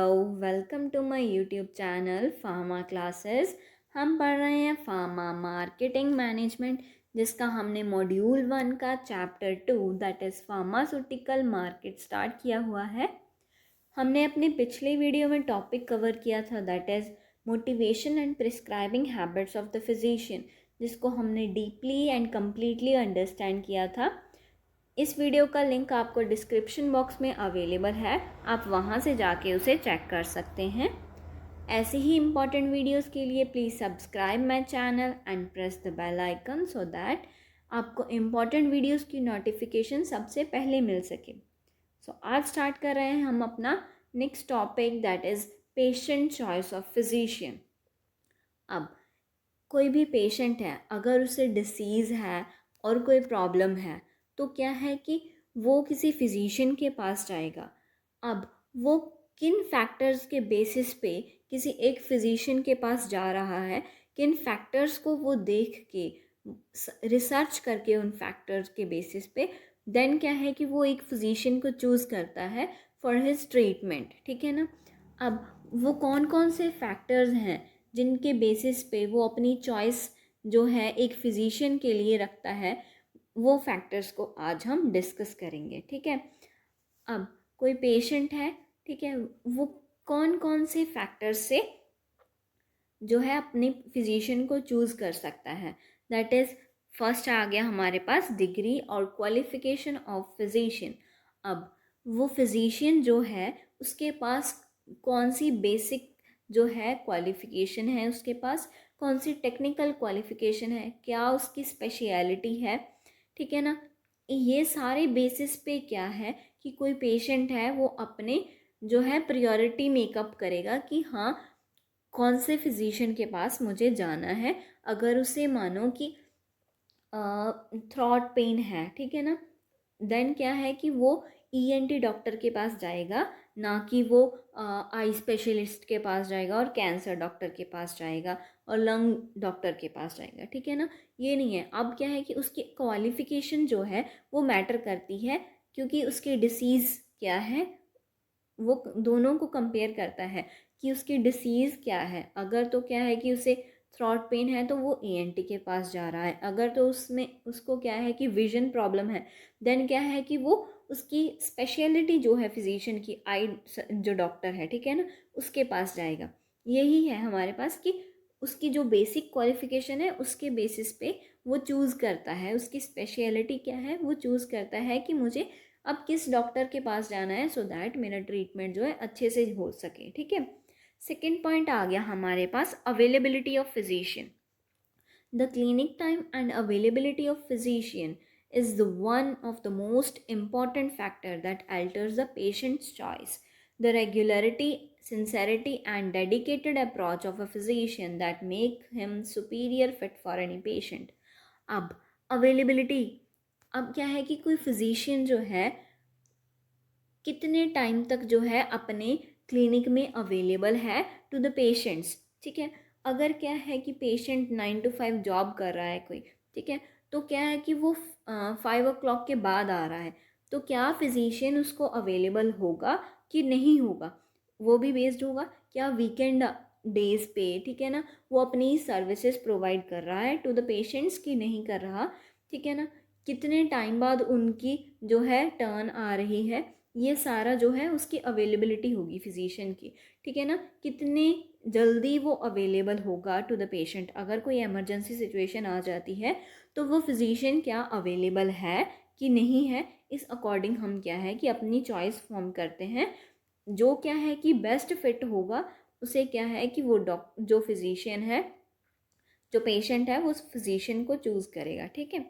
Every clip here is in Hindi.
Welcome to my YouTube channel pharma classes. हम पढ़ रहे हैं फार्मा मार्केटिंग मैनेजमेंट, जिसका हमने मॉड्यूल 1 का chapter 2 that is pharmaceutical market start किया हुआ है। हमने अपने पिछले वीडियो में टॉपिक कवर किया था that is motivation and prescribing habits of the physician, जिसको हमने डीपली एंड कम्प्लीटली अंडरस्टैंड किया था। इस वीडियो का लिंक आपको डिस्क्रिप्शन बॉक्स में अवेलेबल है, आप वहाँ से जाके उसे चेक कर सकते हैं। ऐसे ही इम्पॉर्टेंट वीडियोस के लिए please subscribe my channel and press the bell icon so that आपको इम्पॉर्टेंट वीडियोस की नोटिफिकेशन सबसे पहले मिल सके। आज स्टार्ट कर रहे हैं हम अपना next topic that is patient choice of physician. अब कोई भी पेशेंट है, अगर उसे डिसीज़ है और कोई प्रॉब्लम है तो क्या है कि वो किसी फिजिशियन के पास जाएगा। अब वो किन फैक्टर्स के बेसिस पे किसी एक फिजिशियन के पास जा रहा है, किन फैक्टर्स को वो देख के रिसर्च करके उन फैक्टर्स के बेसिस पे देन क्या है कि वो एक फिजिशियन को चूज़ करता है फॉर हिज ट्रीटमेंट, ठीक है ना। अब वो कौन कौन से फैक्टर्स हैं जिनके बेसिस पे वो अपनी चॉइस जो है एक फिजिशियन के लिए रखता है, वो फैक्टर्स को आज हम डिस्कस करेंगे, ठीक है। अब कोई पेशेंट है, ठीक है, वो कौन कौन से फैक्टर्स से जो है अपने फिजिशियन को चूज़ कर सकता है। दैट इज़ फर्स्ट आ गया हमारे पास डिग्री और क्वालिफिकेशन ऑफ फिजिशियन। अब वो फिजिशियन जो है उसके पास कौन सी बेसिक जो है क्वालिफिकेशन है, उसके पास कौन सी टेक्निकल क्वालिफिकेशन है, क्या उसकी स्पेशलिटी है, ठीक है ना। ये सारे बेसिस पे क्या है कि कोई पेशेंट है वो अपने जो है प्रायोरिटी मेकअप करेगा कि हाँ कौन से फिजिशियन के पास मुझे जाना है। अगर उसे मानो कि थ्रॉट पेन है, ठीक है ना, देन क्या है कि वो ईएनटी डॉक्टर के पास जाएगा, ना कि वो आई स्पेशलिस्ट के पास जाएगा और कैंसर डॉक्टर के पास जाएगा और लंग डॉक्टर के पास जाएगा, ठीक है ना। ये नहीं है। अब क्या है कि उसकी क्वालिफिकेशन जो है वो मैटर करती है, क्योंकि उसकी डिसीज़ क्या है वो दोनों को कंपेयर करता है कि उसकी डिसीज़ क्या है। अगर तो क्या है कि उसे थ्रॉट पेन है तो वो ईएनटी के पास जा रहा है। अगर तो उसमें उसको क्या है कि विजन प्रॉब्लम है, देन क्या है कि वो उसकी स्पेशलिटी जो है फिजिशियन की, आई जो डॉक्टर है, ठीक है ना, उसके पास जाएगा। यही है हमारे पास कि उसकी जो बेसिक क्वालिफिकेशन है उसके बेसिस पे वो चूज़ करता है, उसकी स्पेशलिटी क्या है वो चूज़ करता है कि मुझे अब किस डॉक्टर के पास जाना है सो दैट मेरा ट्रीटमेंट जो है अच्छे से हो सके, ठीक है। सेकेंड पॉइंट आ गया हमारे पास availability of physician. The clinic time and availability of physician is the one of the most important factor that alters the patient's choice. The regularity, sincerity and dedicated approach of a physician that make him superior fit for any patient. अब availability, अब क्या है कि कोई फिजिशियन जो है कितने टाइम तक जो है अपने क्लिनिक में अवेलेबल है टू द पेशेंट्स, ठीक है। अगर क्या है कि पेशेंट 9 to 5 जॉब कर रहा है कोई, ठीक है, तो क्या है कि वो 5 o'clock के बाद आ रहा है, तो क्या फिजिशियन उसको अवेलेबल होगा कि नहीं होगा, वो भी बेस्ड होगा क्या वीकेंड डेज पे, ठीक है ना, वो अपनी सर्विसेज प्रोवाइड कर रहा है टू द पेशेंट्स की नहीं कर रहा, ठीक है ना। कितने टाइम बाद उनकी जो है टर्न आ रही है, ये सारा जो है उसकी अवेलेबिलिटी होगी फिजिशियन की, ठीक है ना। कितने जल्दी वो अवेलेबल होगा टू द पेशेंट, अगर कोई इमरजेंसी सिचुएशन आ जाती है तो वो फिजिशियन क्या अवेलेबल है कि नहीं है, इस अकॉर्डिंग हम क्या है कि अपनी चॉइस फॉर्म करते हैं। जो क्या है कि बेस्ट फिट होगा उसे क्या है कि वो जो फिजिशियन है, जो पेशेंट है वो उस फिजिशियन को चूज़ करेगा, ठीक है।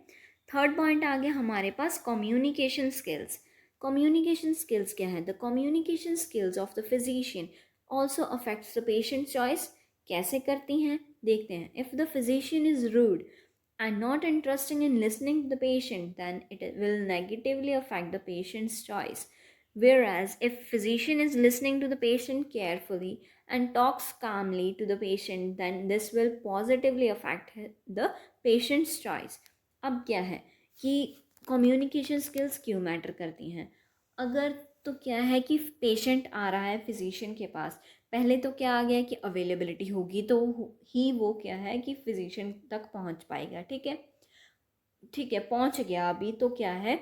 थर्ड पॉइंट आ गया हमारे पास कम्युनिकेशन स्किल्स। कम्युनिकेशन स्किल्स क्या है? The communication skills of the physician also affects the patient choice. कैसे करती हैं देखते हैं। If the physician is rude and not interested in listening to the patient, then it will negatively affect the patient's choice. Whereas if physician is listening to the patient carefully and talks calmly to the patient, then this will positively affect the patient's choice. अब क्या है कि communication skills क्यों मैटर करती हैं? अगर तो क्या है कि पेशेंट आ रहा है फिजिशियन के पास, पहले तो क्या आ गया कि अवेलेबिलिटी होगी तो ही वो क्या है कि फिजिशियन तक पहुंच पाएगा। ठीक है, ठीक है, पहुंच गया अभी तो क्या है,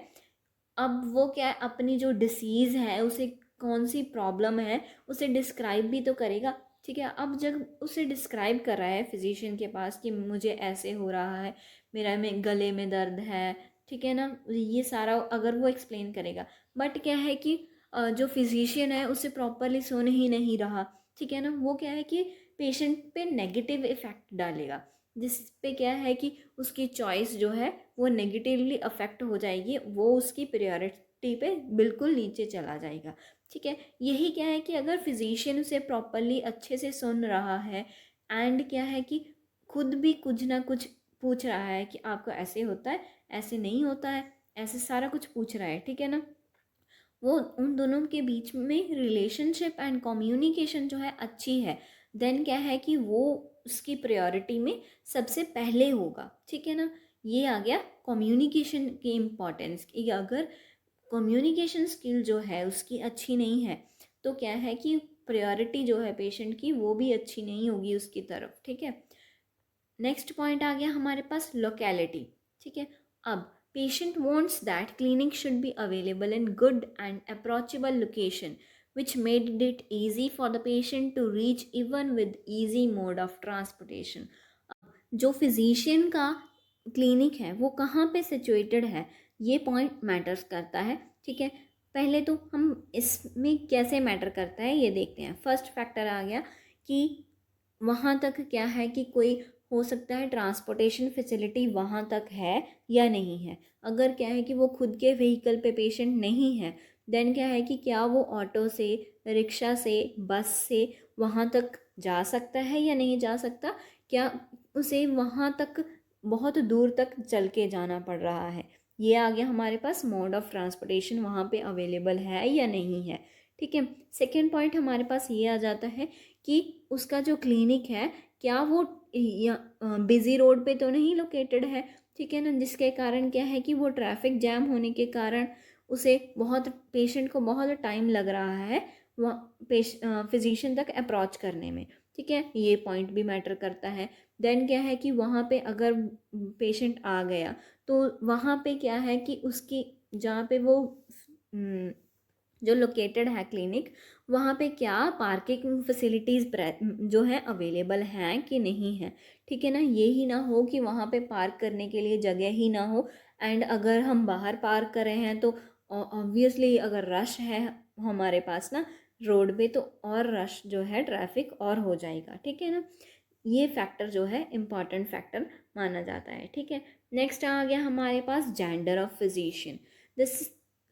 अब वो क्या है अपनी जो डिसीज़ है उसे, कौन सी प्रॉब्लम है उसे डिस्क्राइब भी तो करेगा। ठीक है, अब जब उसे डिस्क्राइब कर रहा है फिजिशियन के पास कि मुझे ऐसे हो रहा है, मेरा में गले में दर्द है, ठीक है ना, ये सारा अगर वो एक्सप्लेन करेगा, बट क्या है कि जो फिजिशियन है उसे प्रॉपरली सुन ही नहीं रहा। ठीक है ना, वो क्या है कि पेशेंट पे नेगेटिव इफेक्ट डालेगा, जिस पे क्या है कि उसकी चॉइस जो है वो नेगेटिवली अफेक्ट हो जाएगी, वो उसकी प्रायोरिटी पे बिल्कुल नीचे चला जाएगा। ठीक है, यही क्या है कि अगर फिजिशियन उसे प्रॉपरली अच्छे से सुन रहा है एंड क्या है कि खुद भी कुछ ना कुछ पूछ रहा है कि आपको ऐसे होता है, ऐसे नहीं होता है, ऐसे सारा कुछ पूछ रहा है, ठीक है ना, वो उन दोनों के बीच में रिलेशनशिप एंड कम्युनिकेशन जो है अच्छी है, देन क्या है कि वो उसकी प्रायोरिटी में सबसे पहले होगा। ठीक है ना, ये आ गया कम्युनिकेशन की इम्पोर्टेंस कि अगर कम्युनिकेशन स्किल जो है उसकी अच्छी नहीं है तो क्या है कि प्रायोरिटी जो है पेशेंट की वो भी अच्छी नहीं होगी उसकी तरफ। ठीक है, नेक्स्ट पॉइंट आ गया हमारे पास लोकेलिटी। ठीक है, अब patient wants that clinic should be available in good and approachable location which made it easy for the patient to reach even with easy mode of transportation। जो फिजिशियन का क्लिनिक है वो कहाँ पे सिचुएटेड है, ये पॉइंट मैटर्स करता है। ठीक है, पहले तो हम इसमें कैसे मैटर करता है ये देखते हैं। फर्स्ट फैक्टर आ गया कि वहाँ तक क्या है कि कोई हो सकता है ट्रांसपोर्टेशन फैसिलिटी वहाँ तक है या नहीं है। अगर क्या है कि वो खुद के व्हीकल पे पेशेंट नहीं है, देन क्या है कि क्या वो ऑटो से, रिक्शा से, बस से वहाँ तक जा सकता है या नहीं जा सकता, क्या उसे वहाँ तक बहुत दूर तक चल के जाना पड़ रहा है। ये आ गया हमारे पास मोड ऑफ ट्रांसपोर्टेशन वहाँ पे अवेलेबल है या नहीं है। ठीक है, सेकेंड पॉइंट हमारे पास ये आ जाता है कि उसका जो क्लिनिक है क्या वो बिज़ी रोड पे तो नहीं लोकेटेड है। ठीक है ना, जिसके कारण क्या है कि वो ट्रैफिक जैम होने के कारण उसे बहुत, पेशेंट को बहुत टाइम लग रहा है वहाँ फिजिशियन तक अप्रोच करने में। ठीक है, ये पॉइंट भी मैटर करता है। देन क्या है कि वहाँ पे अगर पेशेंट आ गया तो वहाँ पे क्या है कि उसकी, जहाँ पे वो जो लोकेटेड है क्लिनिक, वहाँ पे क्या पार्किंग फैसिलिटीज़ जो है अवेलेबल हैं कि नहीं है। ठीक है ना, ये ही ना हो कि वहाँ पे पार्क करने के लिए जगह ही ना हो, एंड अगर हम बाहर पार्क कर रहे हैं तो ऑब्वियसली अगर रश है हमारे पास ना रोड पे तो और रश जो है ट्रैफिक और हो जाएगा। ठीक है ना, ये फैक्टर जो है इम्पॉर्टेंट फैक्टर माना जाता है। ठीक है, नेक्स्ट आ गया हमारे पास gender of physician. This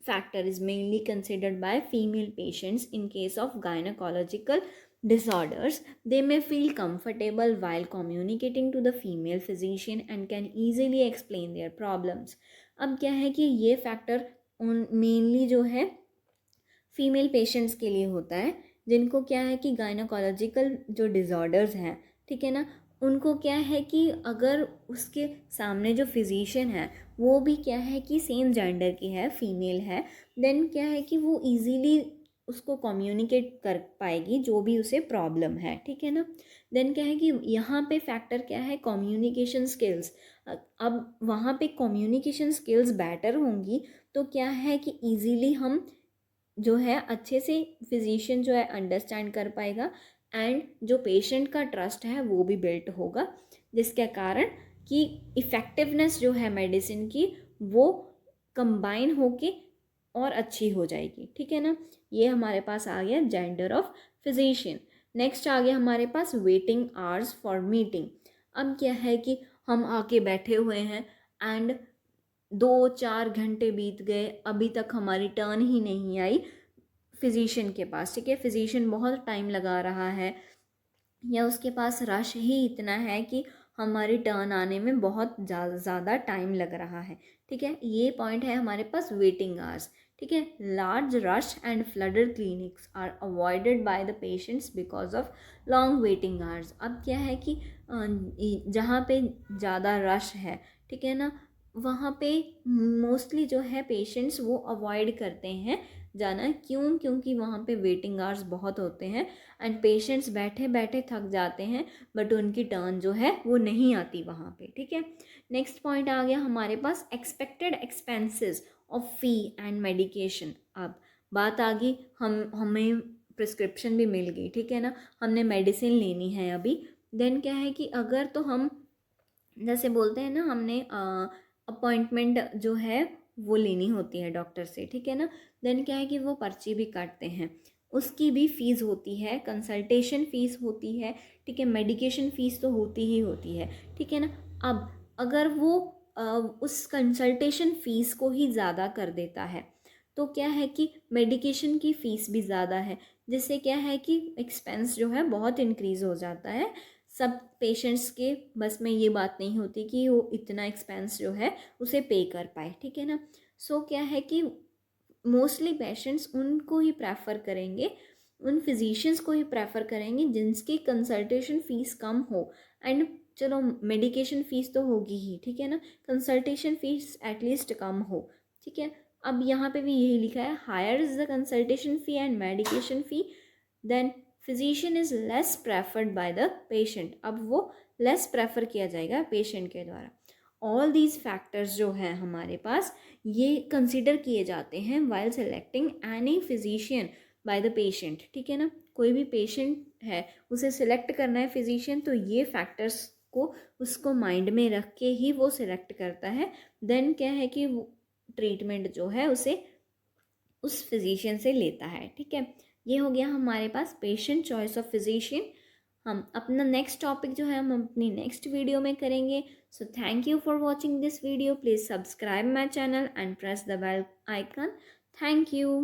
factor is mainly considered by female patients in case of gynecological disorders. They may feel comfortable while communicating to the female physician and can easily explain their problems। अब क्या है कि ये फैक्टर मेनली जो है फीमेल पेशेंट्स के लिए होता है, जिनको क्या है कि गायनोकोलॉजिकल जो डिज़ॉर्डर्स हैं, ठीक है ना, उनको क्या है कि अगर उसके सामने जो फिजिशियन है वो भी क्या है कि सेम जेंडर की है, फीमेल है, देन क्या है कि वो इजीली उसको कम्युनिकेट कर पाएगी जो भी उसे प्रॉब्लम है। ठीक है ना, देन क्या है कि यहाँ पे फैक्टर क्या है, कम्युनिकेशन स्किल्स। अब वहाँ पे कम्युनिकेशन स्किल्स बेटर होंगी तो क्या है कि इजीली हम जो है अच्छे से फिजिशियन जो है अंडरस्टैंड कर पाएगा, एंड जो पेशेंट का ट्रस्ट है वो भी बिल्ट होगा, जिसके कारण कि इफ़ेक्टिवनेस जो है मेडिसिन की वो कंबाइन होके और अच्छी हो जाएगी। ठीक है ना, ये हमारे पास आ गया जेंडर ऑफ फिजिशियन। नेक्स्ट आ गया हमारे पास वेटिंग आवर्स फॉर मीटिंग। अब क्या है कि हम आके बैठे हुए हैं एंड 2-4 घंटे बीत गए, अभी तक हमारी टर्न ही नहीं आई फिजिशियन के पास। ठीक है, फिजिशियन बहुत टाइम लगा रहा है या उसके पास रश ही इतना है कि हमारी टर्न आने में बहुत ज़्यादा टाइम लग रहा है। ठीक है, ये पॉइंट है हमारे पास वेटिंग आवर्स। ठीक है, large rush and flooded clinics are avoided by the patients because of long waiting hours. अब क्या है कि जहाँ पे ज़्यादा रश है, ठीक है ना, वहाँ पे मोस्टली जो है पेशेंट्स वो अवॉइड करते हैं जाना है। क्यों? क्योंकि वहाँ पे वेटिंग आवर्स बहुत होते हैं एंड पेशेंट्स बैठे बैठे थक जाते हैं, बट उनकी टर्न जो है वो नहीं आती वहाँ पे, ठीक है। नेक्स्ट पॉइंट आ गया हमारे पास expected expenses of fee and medication. अब बात आ गई, हमें प्रिस्क्रिप्शन भी मिल गई, ठीक है ना, हमने मेडिसिन लेनी है अभी। देन क्या है कि अगर तो हम जैसे बोलते हैं ना, हमने अपॉइंटमेंट जो है वो लेनी होती है डॉक्टर से, ठीक है ना। देन क्या है कि वो पर्ची भी काटते हैं, उसकी भी फीस होती है, कंसल्टेशन फीस होती है, ठीक है, मेडिकेशन फीस तो होती ही होती है, ठीक है ना। अब अगर वो उस कंसल्टेशन फीस को ही ज़्यादा कर देता है तो क्या है कि मेडिकेशन की फ़ीस भी ज़्यादा है, जिससे क्या है कि एक्सपेंस जो है बहुत इंक्रीज़ हो जाता है। सब पेशेंट्स के बस में ये बात नहीं होती कि वो इतना एक्सपेंस जो है उसे पे कर पाए, ठीक है ना। सो क्या है कि मोस्टली पेशेंट्स उनको ही प्रेफर करेंगे, उन फिजिशियंस को ही प्रेफर करेंगे जिनकी कंसल्टेशन फ़ीस कम हो। एंड चलो मेडिकेशन फ़ीस तो होगी ही, ठीक है ना, कंसल्टेशन फ़ीस एटलीस्ट कम हो, ठीक है। अब यहाँ पे भी यही लिखा है, higher is the consultation fee and medication fee then physician is less preferred by the patient. अब वो लेस प्रेफर किया जाएगा पेशेंट के द्वारा। ऑल दीज फैक्टर्स जो हैं हमारे पास, ये कंसिडर किए जाते हैं while selecting any physician bye the patient, ठीक है ना। कोई भी पेशेंट है उसे सिलेक्ट करना है फिजिशियन, तो ये फैक्टर्स को उसको माइंड में रख के ही वो सिलेक्ट करता है। देन क्या है कि वो ट्रीटमेंट जो है उसे उस फिजिशियन से लेता है, ठीक है। ये हो गया हमारे पास पेशेंट चॉइस ऑफ फिजिशियन। हम अपना नेक्स्ट टॉपिक जो है हम अपनी नेक्स्ट वीडियो में करेंगे। So thank you for watching this video, please subscribe my channel and press the bell icon. Thank you.